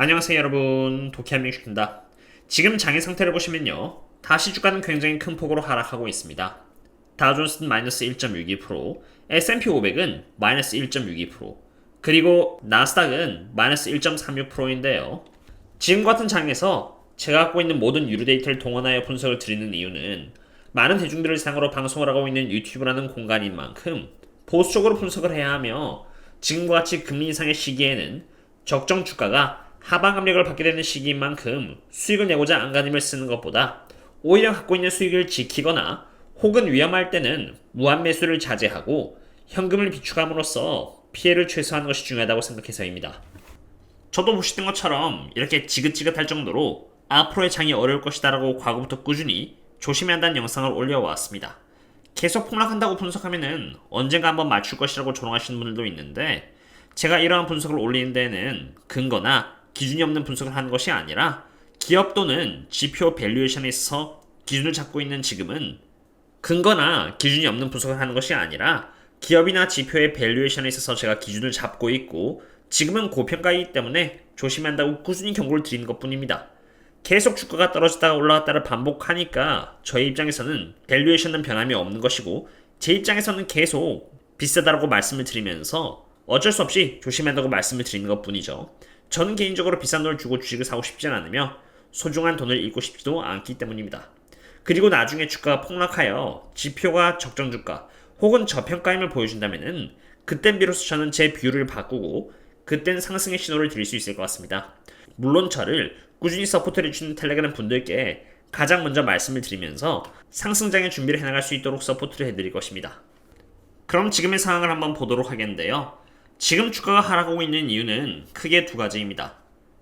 안녕하세요 여러분, 도키한민식입니다. 지금 장의 상태를 보시면요, 다시 주가는 굉장히 큰 폭으로 하락하고 있습니다. 다우존스는 마이너스 1.62%, S&P 500은 마이너스 1.62%, 그리고 나스닥은 마이너스 1.36%인데요. 지금 같은 장에서 제가 갖고 있는 모든 유료 데이터를 동원하여 분석을 드리는 이유는 많은 대중들을 상으로 방송을 하고 있는 유튜브라는 공간인 만큼 보수적으로 분석을 해야 하며, 지금과 같이 금리 인상의 시기에는 적정 주가가 하방 압력을 받게 되는 시기인 만큼 수익을 내고자 안간힘을 쓰는 것보다 오히려 갖고 있는 수익을 지키거나 혹은 위험할 때는 무한 매수를 자제하고 현금을 비축함으로써 피해를 최소화하는 것이 중요하다고 생각해서입니다. 저도 보시던 것처럼 이렇게 지긋지긋할 정도로 앞으로의 장이 어려울 것이다 라고 과거부터 꾸준히 조심해야 한다는 영상을 올려왔습니다. 계속 폭락한다고 분석하면은 언젠가 한번 맞출 것이라고 조롱하시는 분들도 있는데, 제가 이러한 분석을 올리는 데는 근거나 기준이 없는 분석을 하는 것이 아니라 기업 또는 지표 밸류에이션에 있어서 기준을 잡고 있는 지금은 근거나 기준이 없는 분석을 하는 것이 아니라 기업이나 지표의 밸류에이션에 있어서 제가 기준을 잡고 있고 지금은 고평가이기 때문에 조심한다고 꾸준히 경고를 드리는 것 뿐입니다. 계속 주가가 떨어졌다가 올라갔다를 반복하니까 저희 입장에서는 밸류에이션은 변함이 없는 것이고, 제 입장에서는 계속 비싸다라고 말씀을 드리면서 어쩔 수 없이 조심한다고 말씀을 드리는 것 뿐이죠. 저는 개인적으로 비싼 돈을 주고 주식을 사고 싶진 않으며 소중한 돈을 잃고 싶지도 않기 때문입니다. 그리고 나중에 주가가 폭락하여 지표가 적정 주가 혹은 저평가임을 보여준다면은 그땐 비로소 저는 제 비율을 바꾸고 그땐 상승의 신호를 드릴 수 있을 것 같습니다. 물론 저를 꾸준히 서포트를 해주는 텔레그램 분들께 가장 먼저 말씀을 드리면서 상승장의 준비를 해나갈 수 있도록 서포트를 해드릴 것입니다. 그럼 지금의 상황을 한번 보도록 하겠는데요. 지금 주가가 하락하고 있는 이유는 크게 두 가지입니다.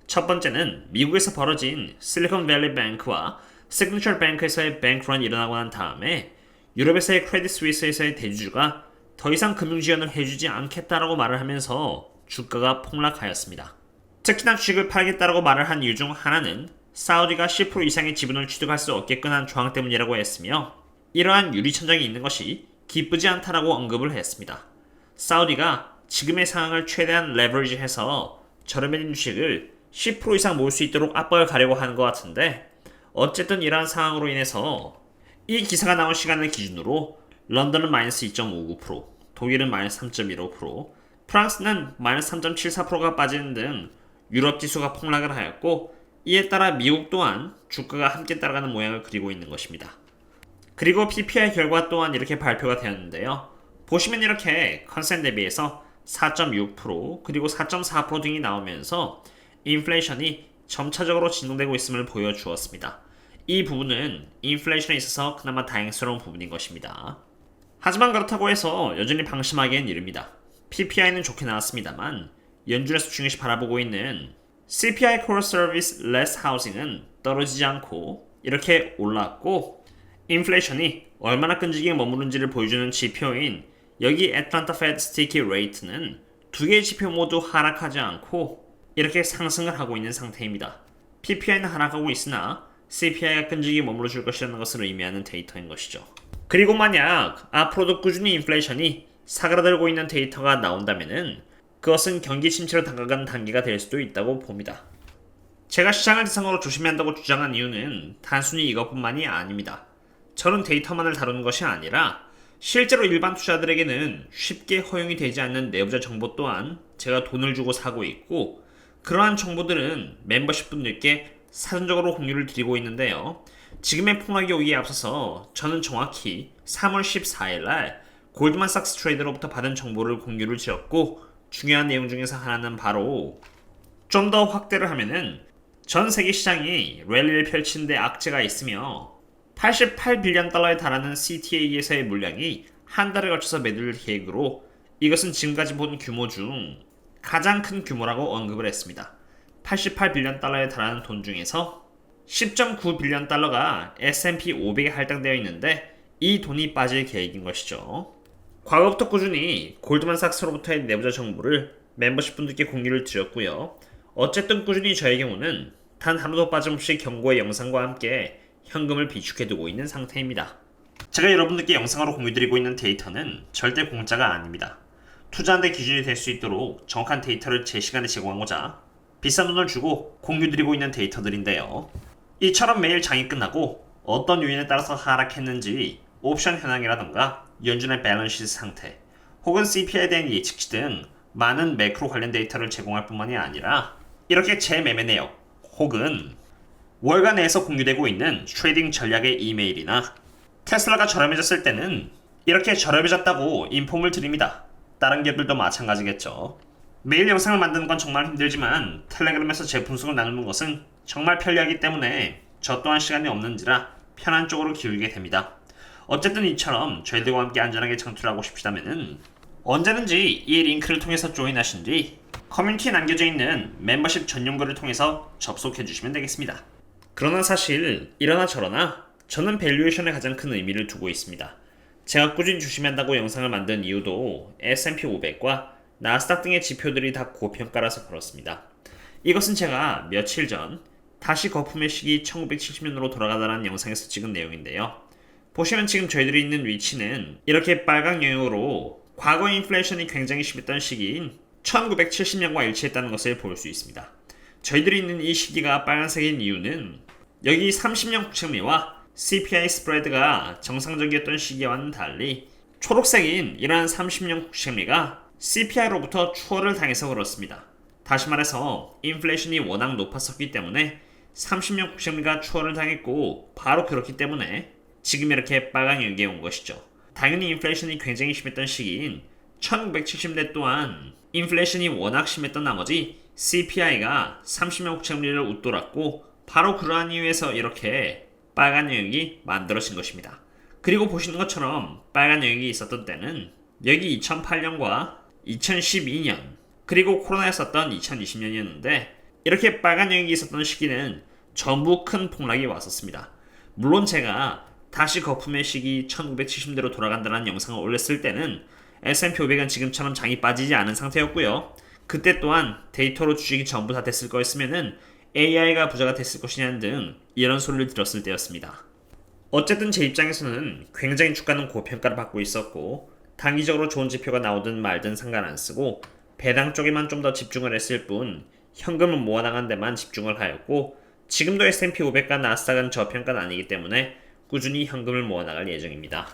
첫 번째는 미국에서 벌어진 실리콘밸리 뱅크와 시그니처 뱅크에서의 뱅크런이 일어나고 난 다음에 유럽에서의 크레딧 스위스에서의 대주주가 더 이상 금융 지원을 해주지 않겠다라고 말을 하면서 주가가 폭락하였습니다. 특히나 주식을 팔겠다라고 말을 한 이유 중 하나는 사우디가 10% 이상의 지분을 취득할 수 없게끔 한 조항 때문이라고 했으며, 이러한 유리천장이 있는 것이 기쁘지 않다라고 언급을 했습니다. 사우디가 지금의 상황을 최대한 레버리지해서 저렴해진 주식을 10% 이상 모을 수 있도록 압박을 가려고 하는 것 같은데, 어쨌든 이러한 상황으로 인해서 이 기사가 나온 시간을 기준으로 런던은 마이너스 2.59%, 독일은 마이너스 3.15%, 프랑스는 마이너스 3.74%가 빠지는 등 유럽 지수가 폭락을 하였고, 이에 따라 미국 또한 주가가 함께 따라가는 모양을 그리고 있는 것입니다. 그리고 PPI 결과 또한 이렇게 발표가 되었는데요. 보시면 이렇게 컨센 대비해서 4.6% 그리고 4.4% 등이 나오면서 인플레이션이 점차적으로 진동되고 있음을 보여주었습니다. 이 부분은 인플레이션에 있어서 그나마 다행스러운 부분인 것입니다. 하지만 그렇다고 해서 여전히 방심하기엔 이릅니다. PPI는 좋게 나왔습니다만 연준에서 중요시 바라보고 있는 CPI Core Service Less Housing은 떨어지지 않고 이렇게 올랐고, 인플레이션이 얼마나 끈질기게 머무른지를 보여주는 지표인 여기 애틀란타 페드 스티키 레이트는 두 개의 지표 모두 하락하지 않고 이렇게 상승을 하고 있는 상태입니다. PPI는 하락하고 있으나 CPI가 끈질기게 머무르줄 것이라는 것을 의미하는 데이터인 것이죠. 그리고 만약 앞으로도 꾸준히 인플레이션이 사그라들고 있는 데이터가 나온다면은 그것은 경기 침체로 다가가는 단계가 될 수도 있다고 봅니다. 제가 시장을 대상으로 조심해야 한다고 주장한 이유는 단순히 이것뿐만이 아닙니다. 저는 데이터만을 다루는 것이 아니라 실제로 일반 투자들에게는 쉽게 허용이 되지 않는 내부자 정보 또한 제가 돈을 주고 사고 있고, 그러한 정보들은 멤버십 분들께 사전적으로 공유를 드리고 있는데요. 지금의 폭락이 오기에 앞서서 저는 정확히 3월 14일날 골드만삭스 트레이더로부터 받은 정보를 공유를 드렸고, 중요한 내용 중에서 하나는 바로 좀 더 확대를 하면은 전 세계 시장이 랠리를 펼치는 데 악재가 있으며 88빌리언 달러에 달하는 CTA에서의 물량이 한 달에 걸쳐서 매도될 계획으로 이것은 지금까지 본 규모 중 가장 큰 규모라고 언급을 했습니다. 88빌리언 달러에 달하는 돈 중에서 10.9빌리언 달러가 S&P 500에 할당되어 있는데 이 돈이 빠질 계획인 것이죠. 과거부터 꾸준히 골드만삭스로부터의 내부자 정보를 멤버십 분들께 공유를 드렸고요. 어쨌든 꾸준히 저의 경우는 단 하루도 빠짐없이 경고의 영상과 함께 현금을 비축해두고 있는 상태입니다. 제가 여러분들께 영상으로 공유드리고 있는 데이터는 절대 공짜가 아닙니다. 투자하는 데 기준이 될 수 있도록 정확한 데이터를 제 시간에 제공하고자 비싼 돈을 주고 공유드리고 있는 데이터들인데요. 이처럼 매일 장이 끝나고 어떤 요인에 따라서 하락했는지 옵션 현황이라던가 연준의 밸런스 상태 혹은 CPI에 대한 예측치 등 많은 매크로 관련 데이터를 제공할 뿐만이 아니라 이렇게 재매매 내역 혹은 월가 내에서 공유되고 있는 트레이딩 전략의 이메일이나 테슬라가 저렴해졌을 때는 이렇게 저렴해졌다고 인폼을 드립니다. 다른 기업들도 마찬가지겠죠. 매일 영상을 만드는 건 정말 힘들지만 텔레그램에서 제품 속을 나누는 것은 정말 편리하기 때문에 저 또한 시간이 없는지라 편한 쪽으로 기울게 됩니다. 어쨌든 이처럼 저희들과 함께 안전하게 창출하고 싶으시다면 언제든지 이 링크를 통해서 조인하신 뒤 커뮤니티에 남겨져 있는 멤버십 전용 글을 통해서 접속해 주시면 되겠습니다. 그러나 사실 이러나 저러나 저는 밸류에이션에 가장 큰 의미를 두고 있습니다. 제가 꾸준히 주시한다고 영상을 만든 이유도 S&P 500과 나스닥 등의 지표들이 다 고평가라서 그렇습니다. 이것은 제가 며칠 전 다시 거품의 시기 1970년으로 돌아가다라는 영상에서 찍은 내용인데요. 보시면 지금 저희들이 있는 위치는 이렇게 빨강 영역으로 과거 인플레이션이 굉장히 심했던 시기인 1970년과 일치했다는 것을 볼 수 있습니다. 저희들이 있는 이 시기가 빨간색인 이유는 여기 30년 국채금리와 CPI 스프레드가 정상적이었던 시기와는 달리 초록색인 이러한 30년 국채금리가 CPI로부터 추월을 당해서 그렇습니다. 다시 말해서 인플레이션이 워낙 높았었기 때문에 30년 국채금리가 추월을 당했고 바로 그렇기 때문에 지금 이렇게 빨간 영역에 온 것이죠. 당연히 인플레이션이 굉장히 심했던 시기인 1970년대 또한 인플레이션이 워낙 심했던 나머지 CPI가 30년 국채금리를 웃돌았고 바로 그러한 이유에서 이렇게 빨간 영역이 만들어진 것입니다. 그리고 보시는 것처럼 빨간 영역이 있었던 때는 여기 2008년과 2012년 그리고 코로나였었던 2020년이었는데 이렇게 빨간 영역이 있었던 시기는 전부 큰 폭락이 왔었습니다. 물론 제가 다시 거품의 시기 1970대로 돌아간다는 영상을 올렸을 때는 S&P 500은 지금처럼 장이 빠지지 않은 상태였고요. 그때 또한 데이터로 주식이 전부 다 됐을 거였으면은 AI가 부자가 됐을 것이냐는 등 이런 소리를 들었을 때였습니다. 어쨌든 제 입장에서는 굉장히 주가는 고평가를 받고 있었고 단기적으로 좋은 지표가 나오든 말든 상관 안 쓰고 배당 쪽에만 좀 더 집중을 했을 뿐 현금을 모아나간 데만 집중을 하였고 지금도 S&P 500과 나스닥은 저평가는 아니기 때문에 꾸준히 현금을 모아나갈 예정입니다.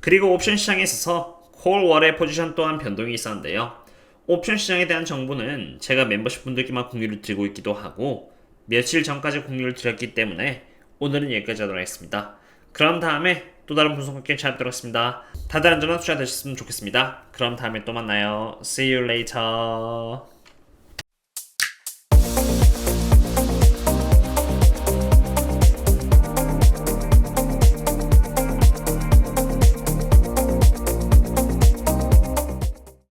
그리고 옵션 시장에 있어서 콜월의 포지션 또한 변동이 있었는데요. 옵션 시장에 대한 정보는 제가 멤버십 분들께만 공유를 드리고 있기도 하고 며칠 전까지 공유를 드렸기 때문에 오늘은 여기까지 하도록 하겠습니다. 그럼 다음에 또 다른 분석과 함께 찾아뵙도록 하겠습니다. 다들 안전한 투자 되셨으면 좋겠습니다. 그럼 다음에 또 만나요. See you later.